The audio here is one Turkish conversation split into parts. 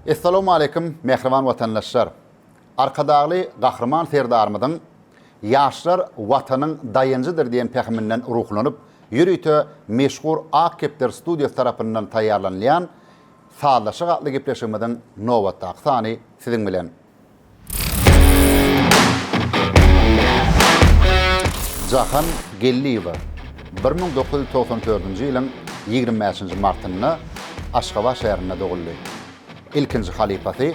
Assalamu alaikum mehriban vatandaşlar. Arkadagly gahryman serdarmydyň ýaşlar watanın dayanjydyr diýen pähminden ruhlanyp ýürüýte meşhur Akepler Studios tarapyndan taýýarlanýan sağlaşyk adly gepleşigimiň nowatdaky sany siziň bilen. Jahan Gelliýewa 1994-nji ýylyň 25-nji martyny Aşgabat şäherinde doguldy. İlkinci halifasy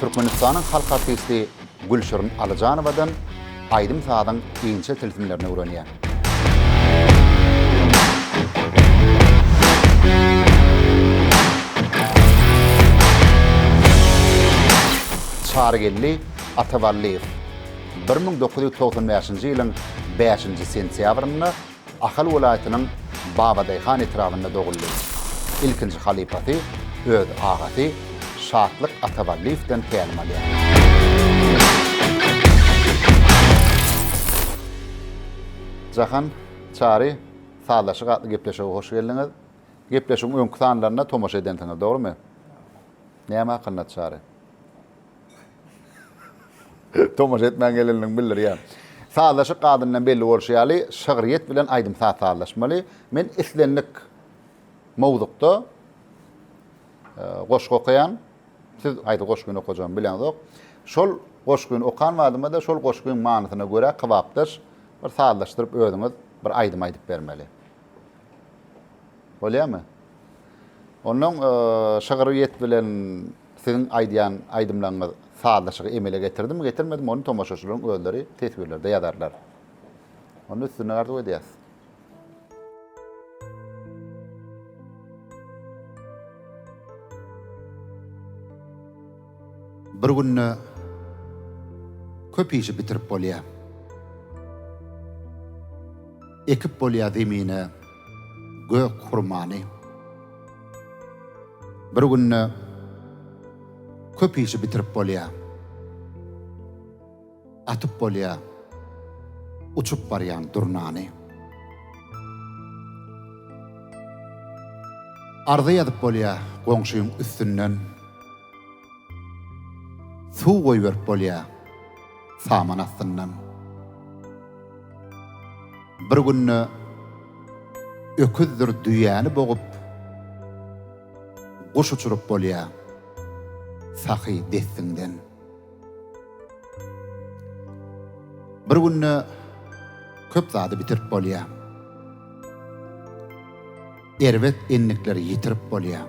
Türkmenistanyň halk artisti Gülşürün Alyjanowadan aýdym sadyň iňçe tilsimlerini öwrenýär. Çargelli Atavalliýew 1995-nji ýylyň 5-nji sentýabrynda Ahal welaýatynyň Babadyhan etrafynda doguldy. İlkinci halifasy öz agasy Şatlyk Atavalliýewden kälim alýar. Jahan çary sağlaşyk adly gepleşige hoş geldiňiz. Gepleşigiň öňkü sanlaryna tomoşa edensiňiz, dogrymy? Näme hakynda çary? Tomoşa etmän gelenligiň bildir ýa. Sağlaşyk gadynyň belli bolşýaly, şagryet bilen aýdym sağlaşmaly. Men islenlik mowdukda goşgy okaýan, siz aýdy goşgyny okajan bilenok. Şol goşgyny okan wadyma da şol goşgyň manysyna görä kybapdyr. Bir sağlaşdyryp öýdüňiz bir aýdym aýdyp bermeli. Bolýarmy? Onuň şagryet bilen siziň aýdýan aýdymlaryňyz sağlaşygy emele getirdimi, getirmedimi? Onu tomoşaçylaryň özleri tesbirlerde ýazarlar. Onu üstüne gardy edýäs. Bir günni köp işi bitirip bolýar. Ekip bolýar zemine gök hurmany. Bir günni köp işi bitirip bolýar. Atyp bolýar uçup barýan durnany. Arda ýazyp bolýar goňşyň üstünden. Suw goýberip bolýar saman astyndan. Bir günni öküzdir düýäni bogup goş uçurup bolýar sahy destinden. Bir günni köp zady bitirip bolýar. Erwet enlikleri ýitirip bolýar.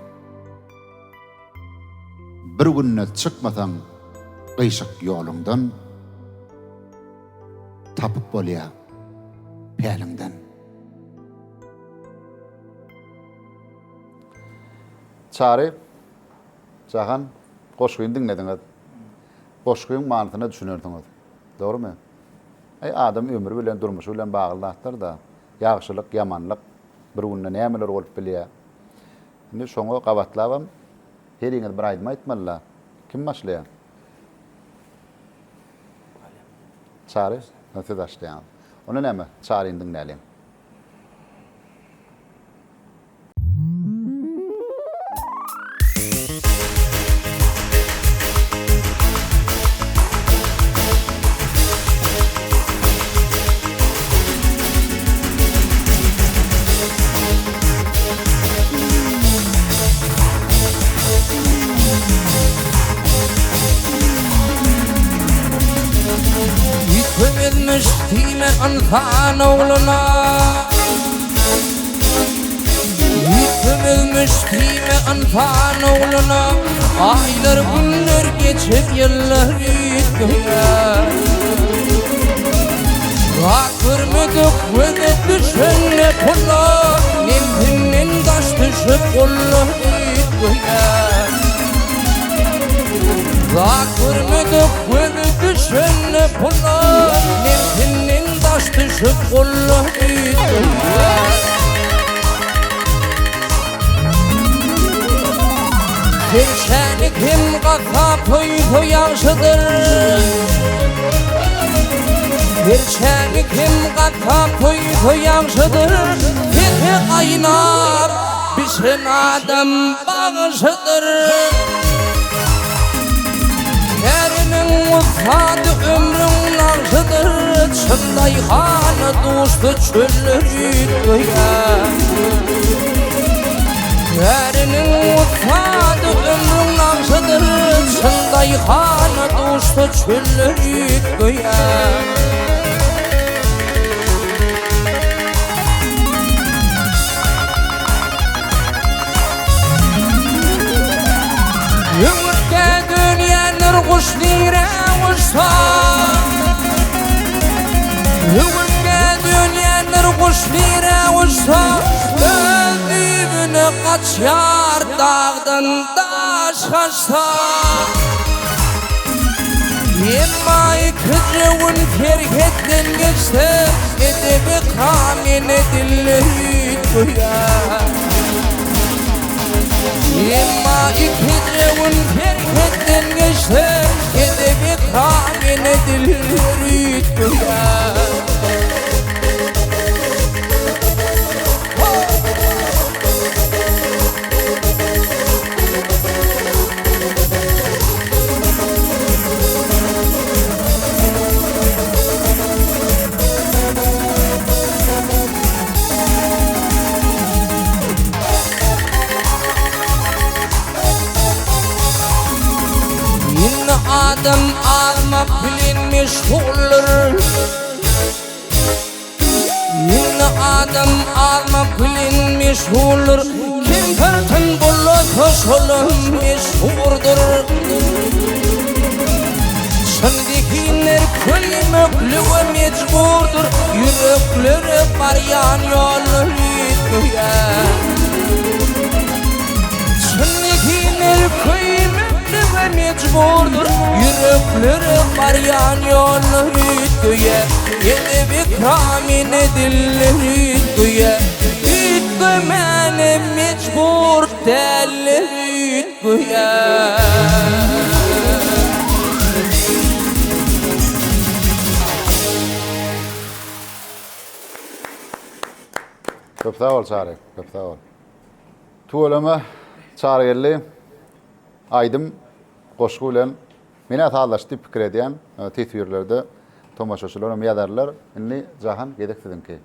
Bir günni çykmasaň gıyşık yolundan tapıp bolýar päliňden. Çary Jahan goşgyny dinlediňiz. Goşgyň manysyny düşünerdiňiz. Dogrymy? Adam ömrü bilen durmuşy bilen baglandyr da, ýagşylyk, ýamanlyk bir günde nämeler bolup bilýär. Indi şoňa gabatlabam, heriňiz bir aýdym aýtmalylar. Kim başlaýar? Çary, näse başlaýan? Onu näme? Çaryň dinläýän. Yitmezmiş time anfan oğluna, yitmezmiş time anfan oğluna. Aylar günler geçip yıllar gittiler. Görmedik göze düşenle kullar, nemdinden taş düşüp kullar gittiler. Görmedik göze düşenle kullar, nemdinden taş düşüp kullar gittiler. Gerçeğini kim kafa koydu yaşıdır. Gerçeğini kim kafa koydu yaşıdır. Tete kaynar bizim adam bağışıdır. ufadı ömrün ağzıdır Çınday hanı dostu çöllürüydü ya Erinin ufadı ömrün ağzıdır Çınday hanı dostu çöllürüydü ya Ümürge dünyanır kuş lire uçsa Ümürge dünyanır kuş lire uçsa Öldüğünü kaçar dağdan daş kaçsa Yemeği kıcıvın ferhetten geçse Edebi kamin edilirdi ya Yemma ikicevun ferhetten geçse Edebi kamin edilirdi ya Adam alma bilinmiş olur Yine adam alma bilinmiş olur Kim fırtın bulutu solunmuş vurdur Şimdikiler kıymıklığı mecburdur Yürekleri karyan yolu yitmiyor Şimdikiler kıymıklığı mecburdur Yürekleri karyan yolu yitmiyor Yedi bir kamin edilirdi Yitmemene mecbur delirdi Köp sağ ol Çağrı, köp sağ ol. Tuğulama Çağrı geldi. Aydım qoşgu bilen meni atalaşdy pikir edýän tetwirlerde tomaşaçylar hem ýazarlar. Indi Jahan gedek sizinki.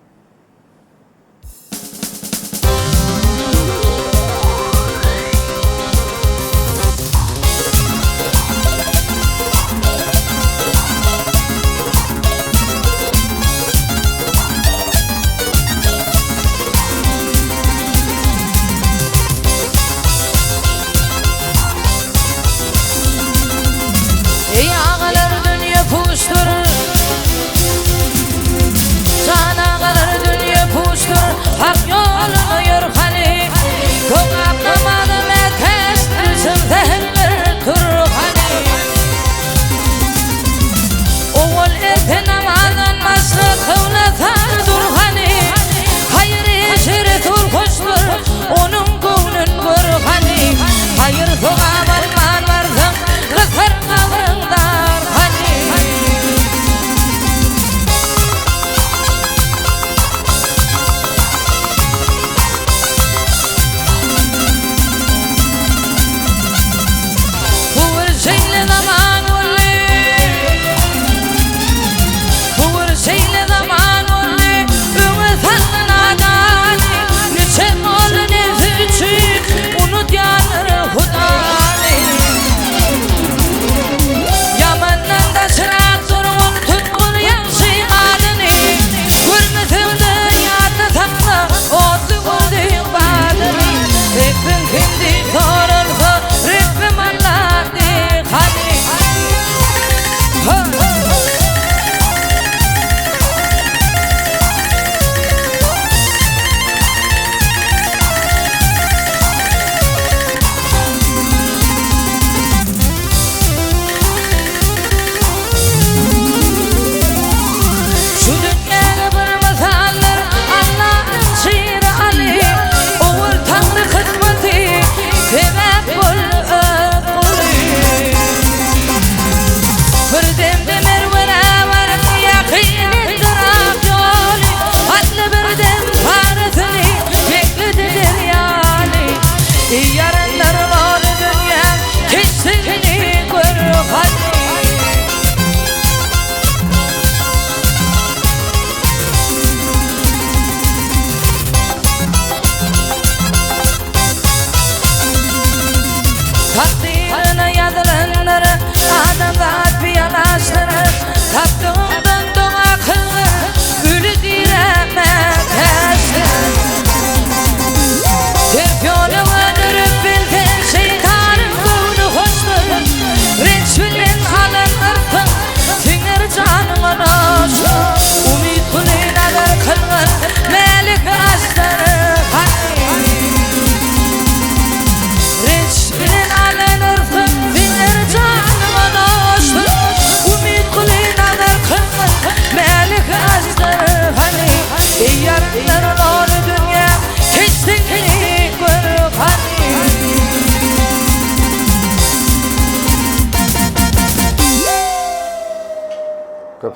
Sana kadar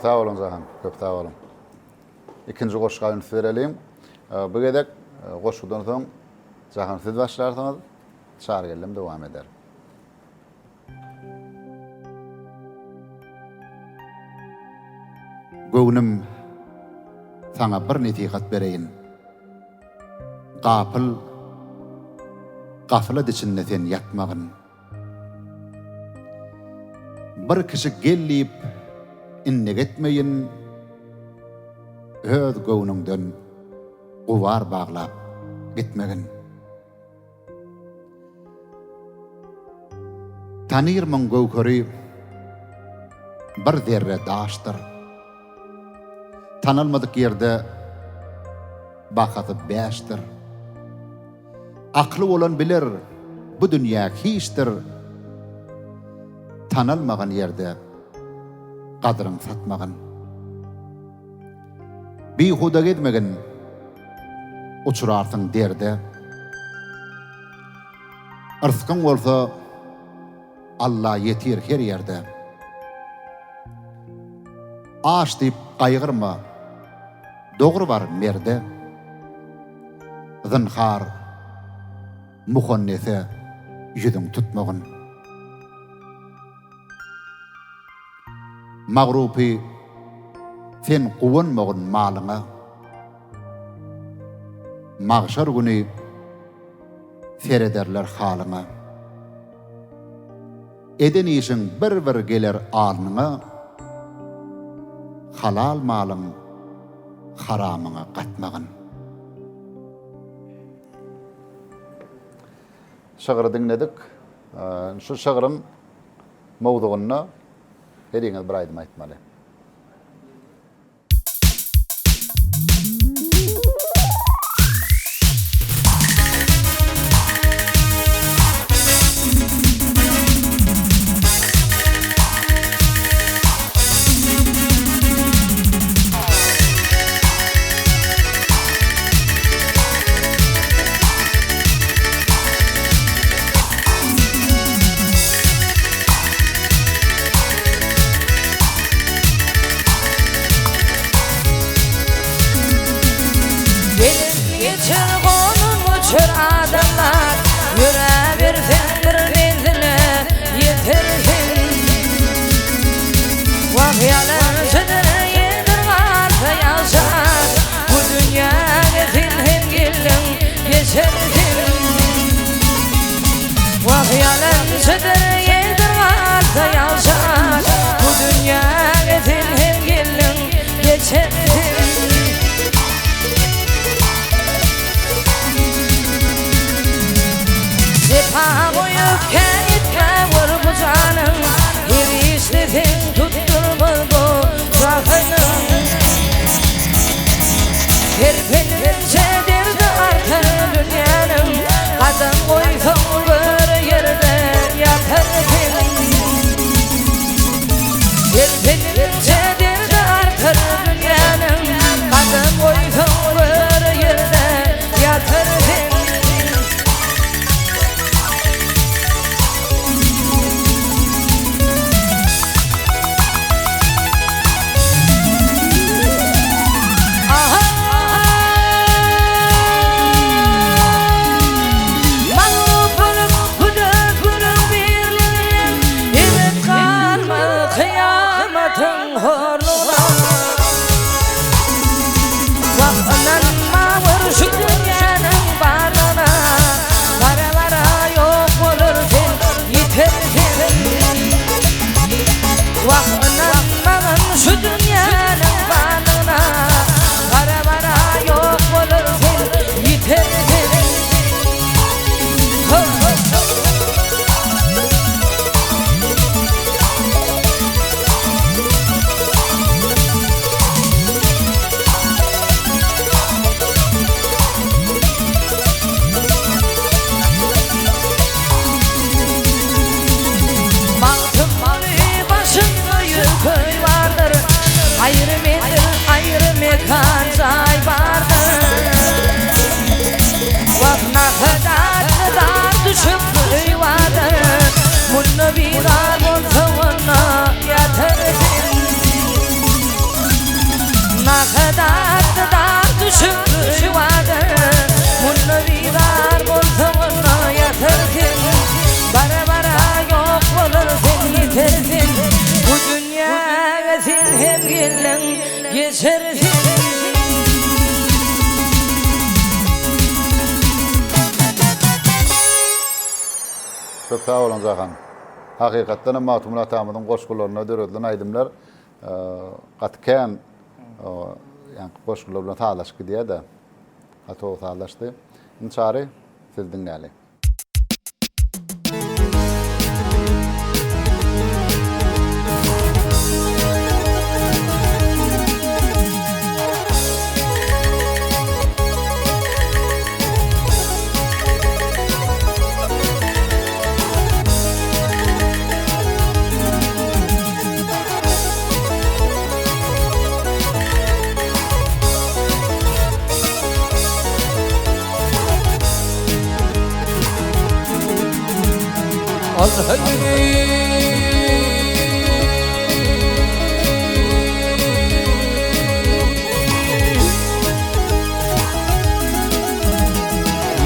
sağ olun Zahan, köp sağ olun. İkinci goşga üns verelim. Bu gedek goşgudan soň Zahan siz başlarsanız çağır geldim devam eder. Göwnüm sana bir netihat bereyin. Gaflet içinde sen yatmagın. Bir kişi gelip innek etmeyin, öz göwnüňden uvar bağlap gitmegin. Tanyrmyň gowkary bir zerre daşdyr. Tanalmadyk ýerde bakaty beşdir. Aklı olan bilir bu dünya hiçtir. Tanalmagan yerde kadrın satmagan. Bihuda gitmegin uçurarsın derde. Rızkın olsa Allah yetir her yerde. Aç deyip kaygırma, doğru var merde. Zinhar muhannese yüzün tutmagın. Mağrupi sen kuvanmagın malıňa. Magşar günü serederler halıňa. Eden işin bir geler alnıňa. Halal malyň haramyňa gatmagyn. Şagyrı dinledik. Şu şagyrın mawdugyny heriňiz bir aýdym aýtmaly. kadar da düşündü vadı Bunu bir bulsa bunu yatırsın Bara bara yok bulursun yitirsin Bu dünya sen hem gelin geçersin Çok sağ olun Zahan. Hakikaten Matumul Atamı'nın koşkullarına dörödülen aydımlar katken yani koşkullarına tağlaşkı diye de hata tağlaştı. İnçari siz dinleyelim.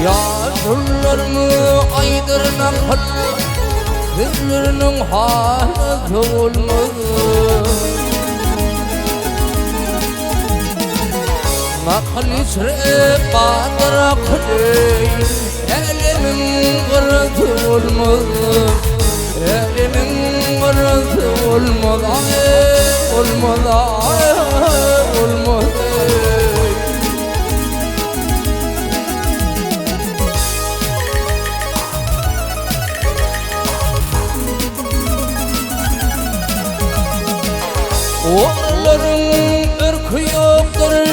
Yaşlarını aydırına kıl Kızlarının halı olmadı Nakıl içre batıra kıley Elimin kırıtı olmadı Elimin kırıtı olmadı Olmadı Olmadı Oğulların ırkı yoktur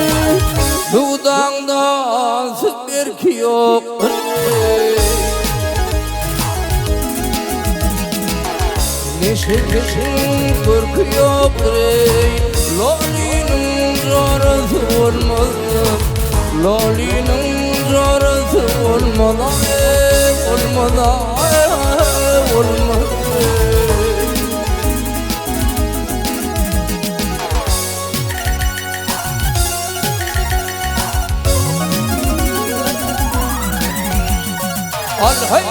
Dudağında ırkı yoktur Neşekeşin ırkı yoktur Lolinin zorası olmadı Lolinin zorası olmadı Olmadı Olmadı Al-hay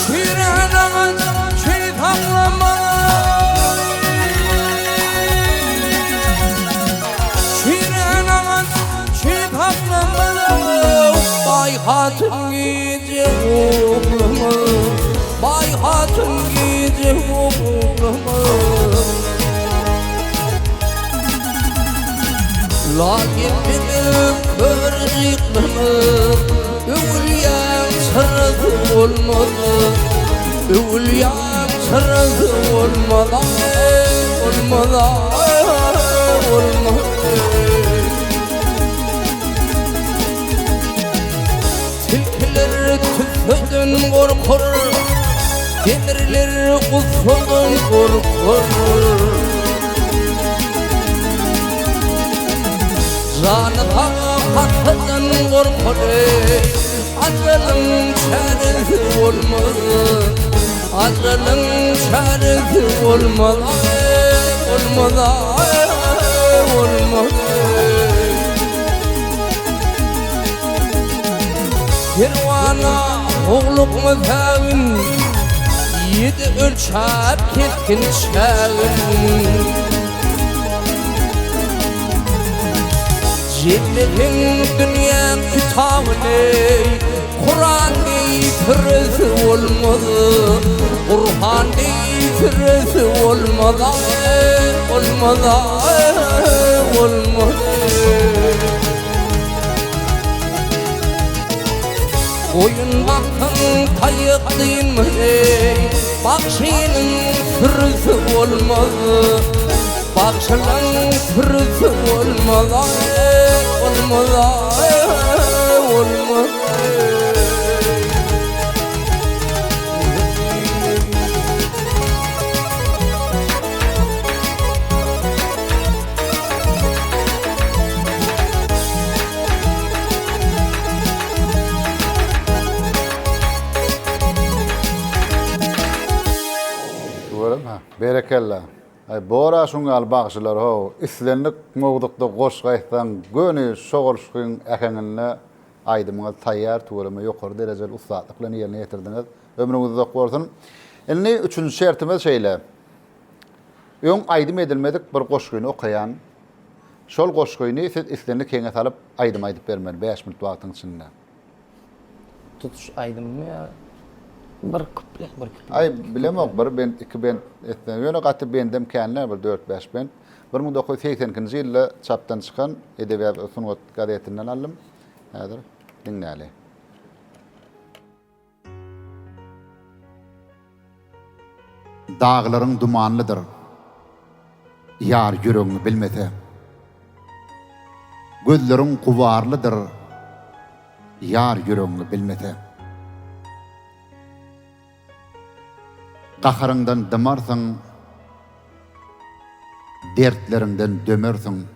Şiranın şeytanlama Şiranın şeytanlama Bay hatun gece oğluma Bay hatun gece oğluma Lakin benim kırıklığımı Övülyen sırrı olmadı Övülyen sırrı olmadı Olmadı Olmadı Tilkiler tüfeden korkur Demirler kusudan korkur Canı hakikaten korkur Acılın çaresi olmadı Acılın çaresi olmadı Olmadı Olmadı Kirvana oğluk müzavin Yedi ölçap ketkin şağın Cennetin dünya kitabını Kur'an-ı itirisi olmadı Kur'an-ı itirisi olmadı Olmadı Olmadı Koyun bakın kayık değil mi? Bakşinin sırrısı olmadı Bakşının sırrısı olmadı Olmadı Olmadı Berekella. Ay bora şungal bagşylar ho, islenlik mowdukda goş gaýtan göni şogulşyň äheňine aýdymyňa taýýar tuğramy ýokary derejeli ustadlykla ýerine ýetirdiňiz. Ömrüňiz uzak bolsun. Elni üçüncü şertimiz şeýle. Öň aýdym edilmedik bir goşgyny okaýan, şol goşgyny siz islenlik keňe salyp aýdym aýdyp bermeli 5 minut wagtyň içinde. Tutuş aydım mı ya? Bir kuplet. Ay bilemok bir ben iki ben etden ýöne gaty bendem känler bir 4-5 ben 1980-nji ýylda çapdan çykan Edebiyat Sungat gazetinden aldım. Häzir dinläli. Dağlaryň dumanlydyr. Ýar ýüregiňi bilmese. Gözleriň guwarlydyr. Ýar ýüregiňi bilmese. Qaharından dımarsan, dertlerinden dömersin.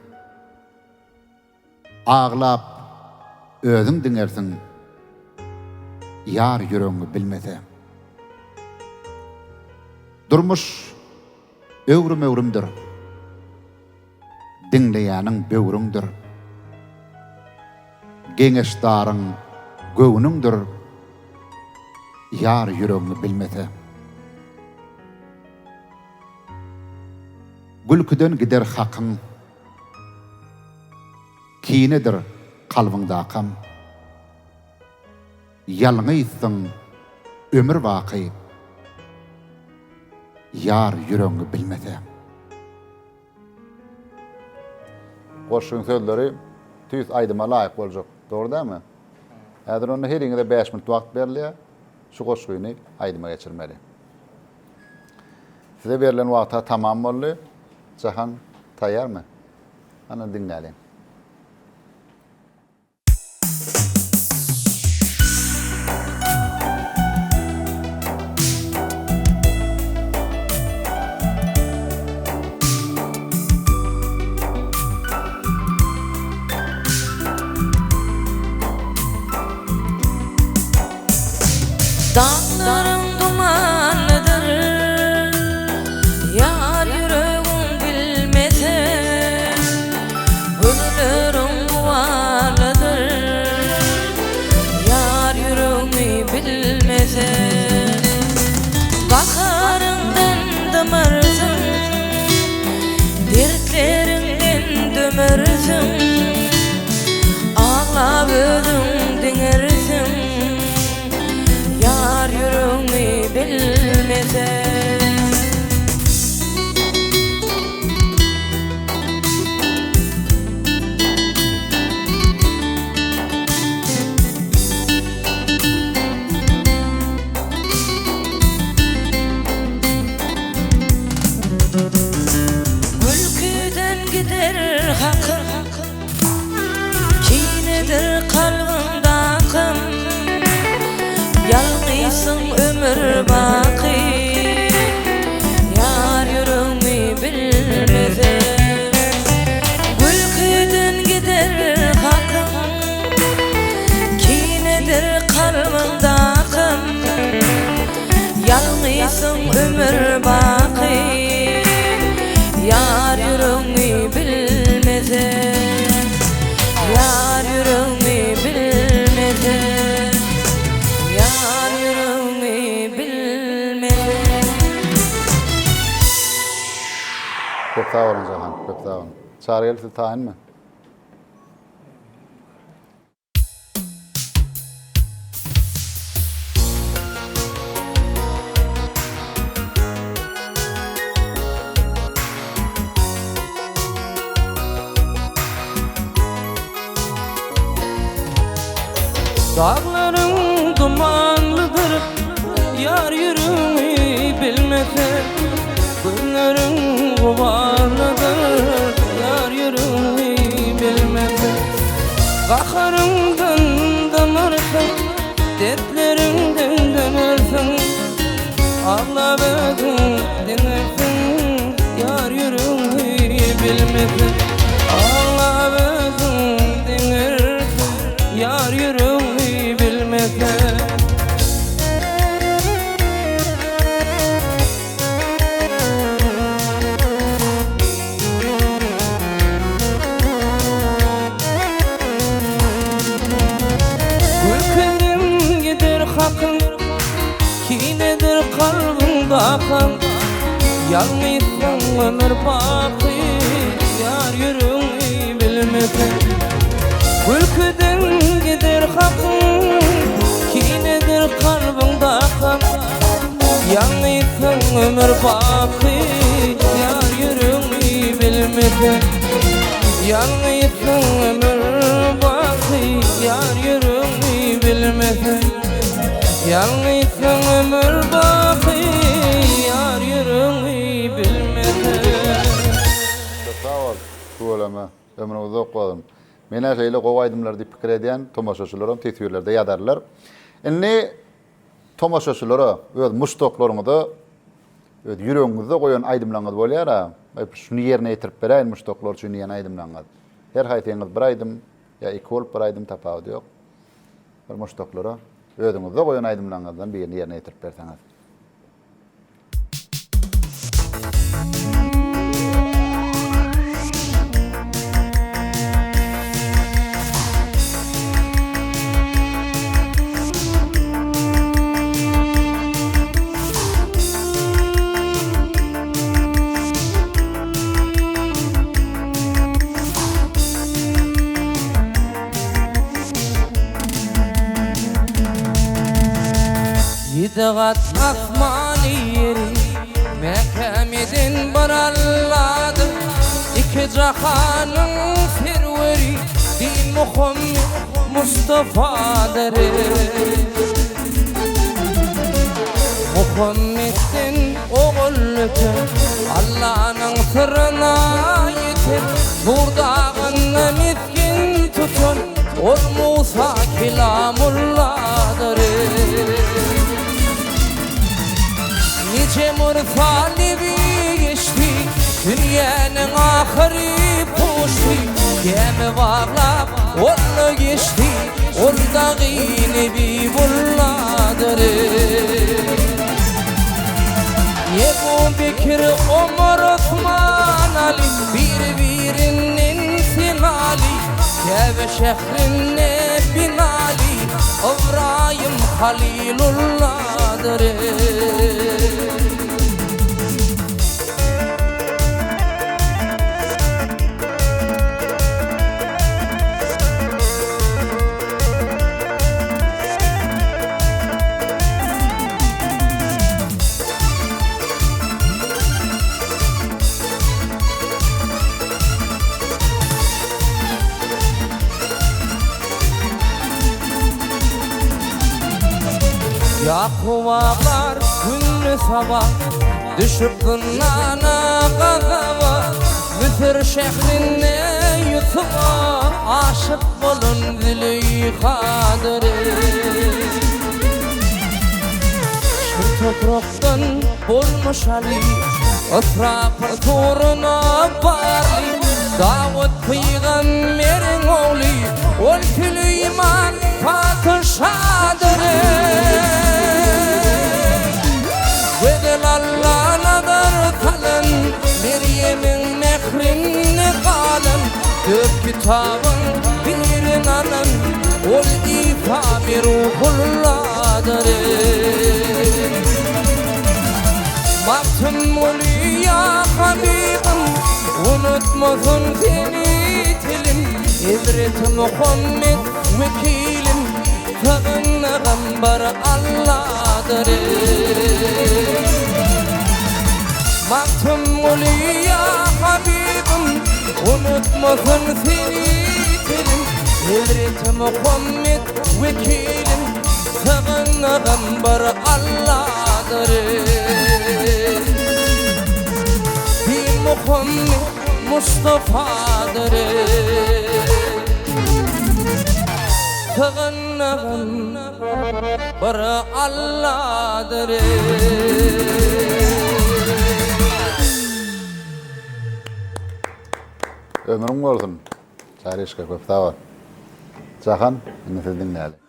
Ağlap, özün dinlersin. Yar yüreğini bilmese. Durmuş, öwrüm öwrümdür. Dinleýäniň böwrüňdür. Geňeşdariň göwnüňdür. Yar yüreğini bilmese. Gülküden gider hakyň. Kinedir kalbyňda akam. Ýalňysyň ömür waky. Yar yüregiňi bilmese. Goşgyň sözleri tüýs aýdyma laýyk boljak. Dogry dämi? Häzir onu her ýerde 5 minut wagt berilýär. Şu goşgyny aýdyma geçirmeli. Size berilen wagta tamam boldy. Cahan tayyar mı? Ana dinleyelim. Dağlarım dumanlıdır, yar yüreğim bilmese. Gönüllerim guvarlıdır, yar yüreğimi bilmese. Qaharından dımarsın, dertlerinden dömersin. Ağlap özün dinlersin, yar yüreğimi bilmese. Gülküden gider hakkım, kinedir kalbimde akım. Yalnızsın ömür baki, yar yüreğimi bilmese. Gülküden gider hakkım, kinedir kalbimde akım. Yalnızsın ömür baki, yar yüreğimi bilmese. Yar yüreğimi bilmese. Yar yüreğimi bilmese. Çok sağ olun Cahan, çok sağ olun. Çağrı siz tayin mi? Dağlarım dumanlıdır, yar yüreğimi bilmese. Günlerim guvarlıdır, yar yüreğimi bilmese. Qaharımdan damarsın, dertlerimden dönersin. Ağlap özün dinlersin, yar yüreğimi bilmese. Ağlap özün dinlersin, yar yüreğimi bilmese. bakan Yalnızsın ömür baki Yar yüreğini bilmesen Ülkeden gider hakkın Kinedir kalbinde kan Yalnızsın ömür baki Yar yüreğini bilmesen Yalnızsın ömür baki Yar yüreğini bilmesen Yalnızsın ömür baki Yar yüreğini bilmesen Sağ ol. Söyleme. Ömrümüzde okudum. Mene şeyle qovaydımlar deyip pikir ediyen tomaşaçılarım tetüyerlerde yadarlar. Enne tomaşaçılara öz muştoklarını öz yüreğinizde koyan aydımlanız bolýar ha. Şunu yerine getirip bereýin muştoklar üçin ýene aydymlanýar. Her haýtyňyz bir aydym ýa iki bolup bir aydym tapawdy ýok. Bir muştoklara özüňizde koyan aydymlanýazdan birini yerine getirip berseňiz. Yedigat asmani yeri Mekamedin baralladı İki cahanın serveri Din Muhammed Mustafa'dır Muhammed'in oğullutu Allah'ın sırrına yeter Burdağını miskin tutun Ol Musa kelamullah'dır Nice mursalibi geçti Dünyanın ahiri poşti Gemi bağlap onu geçti Orada Nebi bulladır Ebu Bekir, Ömer, Osman, Ali Birbirinin simali Kâbe şehrine binali İbrahim Halilullah'dır Yakuvalar günlü sabah Düşüp kınana gazaba Mısır şehrine Yusuf'a Aşık olun Züleyxa'dır Şu topraktan olmuş Ali Israfır toruna bari Davut peygamberin oğlu Ol Süleyman Fatışa'dır Allah'nadır kalın Meryem'in mehrini kalın Dört kitabın birin alın Ol İsa bir ruhullah'dır Baktım ol ya Habibim Unutmasın seni tilim İbret Muhammed vekilim Peygamber Allah'dır Baktım ol ya Habibim Unutmasın seni dilim İbret Muhammed vekilim Peygamber Allah'dır Din Muhammed Mustafa'dır Peygamber Allah'dır Ömrüm olsun. Çarışka köfte var. Cahan, nefes dinleyelim.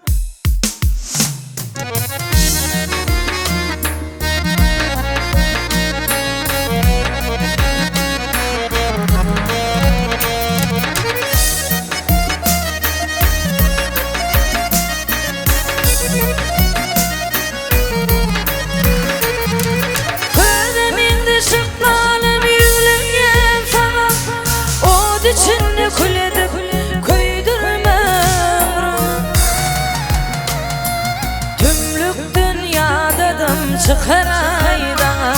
çıkarayda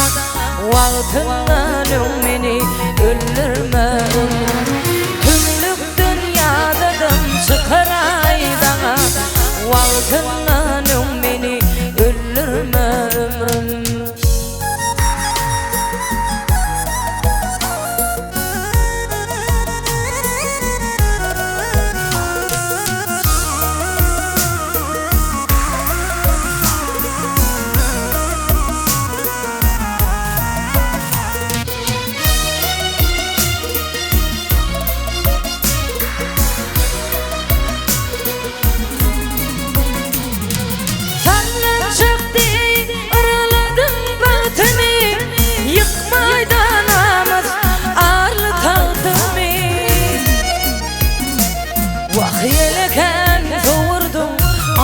Vaqtından meni öldürme Tümlük dünyadadım çıkarayda Vaqtından meni öldürme ömrüm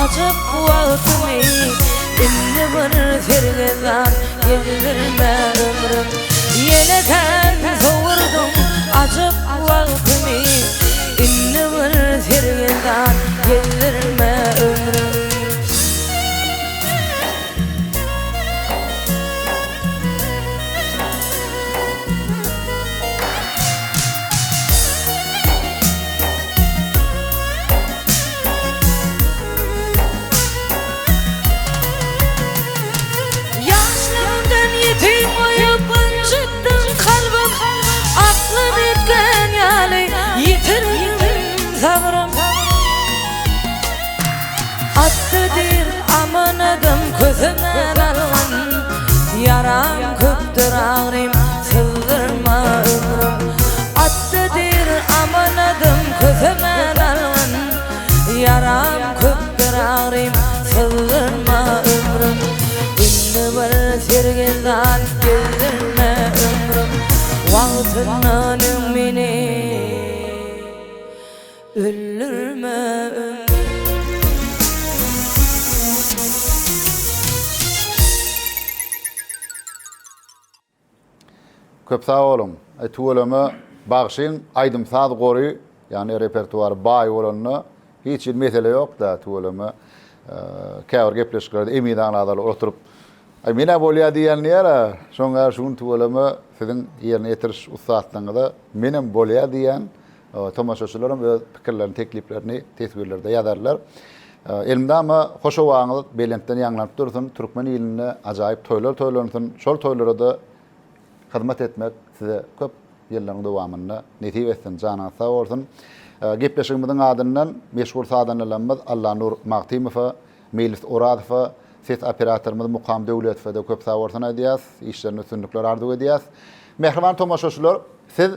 Acıp vaktimi inni bir fergezan yedirme ömrüm Yeleken soğurdum acıp vaktimi inni bir fergezan yedirme ömrüm Attıdır amanadım közümden alğın Yaram köptür ağrım sızdırma ömrüm Attıdır amanadım közümden alğın Yaram köptür ağrım sızdırma ömrüm İnni bir sergezan gezdirme ömrüm Vaqtından meni öldürme ömrüm Köp sağ olun. Tuğulama bağışın aydım saat gori yani repertuar bay olanına hiç mesele yok da tuğulama kâr gepleşkirdi emidanlarla oturup mene bolya diyen nere şoňa şun tuğulama sizin yerine getiriş ustatlığında menem bolya diyen tomaşaçylarym öz pikirlerini tekliplerini tesbirlerde ýazarlar. Elimde ama hoşa wağňyz belentden ýaňlanyp dursun türkmen ýylyna ajaýyp toýlar toýlansyn şol toýlara da hizmet etmek size köp yılların devamında netip etsin, canan sağ olsun. Gepleşigimizin adından meşgul sadanlarımız Allah Nur Maktimova, Melis Oradova, ses operatörümüz Muqam Döwletova da köp sağ olsun edýäs, işlerini sünnükler arzu edýäs. Mehriban tomaşaçylar, siz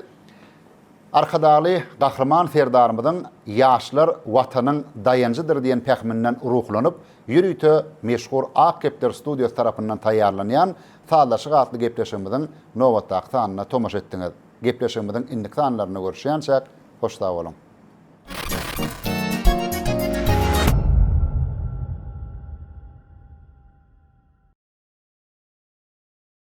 arkadaly gahryman serdarymyzyň ýaşlar watanyň dayanjydyr diýen pähminden ruhlanyp, ýürüýte meşhur Akepler Studios tarapyndan taýýarlanýan Sağlaşık adlı gepleşimizin Novataq sanına tomaş ettiňiz. Gepleşimizin indik sanlaryny görüşýänçek hoş sağ olun.